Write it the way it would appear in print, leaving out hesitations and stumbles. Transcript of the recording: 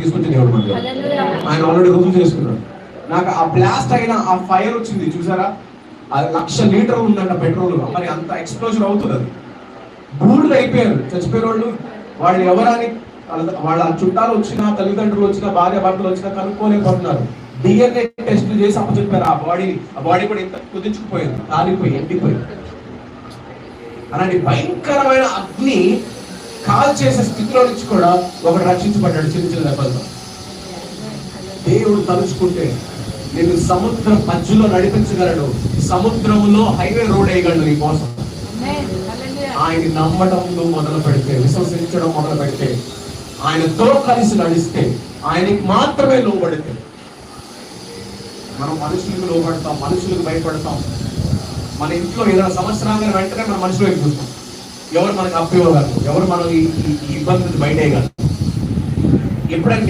తీసుకొచ్చి దేవుడు మనకి ఆయన ఆల్రెడీ రుజువు చేసుకున్నాడు. నాకు ఆ బ్లాస్ట్ అయిన ఆ ఫైర్ వచ్చింది చూసారా, అది 1,00,000 లీటర్లు ఉందంట పెట్రోల్. మరి అంత ఎక్స్ప్లోజన్ అవుతుంది. అది బూడిద అయిపోయారు చచ్చిపోయిన వాళ్ళు. వాళ్ళు ఎవరని వాళ్ళ చుట్టాలు వచ్చినా, తల్లిదండ్రులు వచ్చినా, భార్య భర్తలు వచ్చినా కనుక్కోలేకపోతున్నారు. DNA టెస్ట్ చేసి అప్పచెప్పారు. ఆ బాడీ కూడా ఇంత కుదించుకుపోయింది, కాలిపోయి ఎండిపోయింది. అలాంటి భయంకరమైన అగ్ని కాల్ చేసే స్థితిలో నుంచి కూడా ఒకడు రక్షించబడ్డాడు చిన్న చిన్న దెబ్బలతో. దేవుడు తలుచుకుంటే నేను సముద్రం మధ్యలో నడిపించగలడు, సముద్రంలో హైవే రోడ్ వేయగలడు నీ కోసం. ఆయన నమ్మడంలో మొదలు పెడితే, విశ్వసించడం మొదలు పెడితే, ఆయనతో కలిసి నడిస్తే, ఆయనకి మాత్రమే లోబడితే. మనం మనుషులకు లోబడతాం, మనుషులకు భయపడతాం. మన ఇంట్లో ఏదైనా సమస్య రాగానే వెంటనే మన మనుషులు వైపు చూస్తాం. ఎవరు మనకు అప్పు ఇవ్వగలరు, ఎవరు మనం ఈ ఇబ్బంది బయట వేయగలరు. ఎప్పుడంటే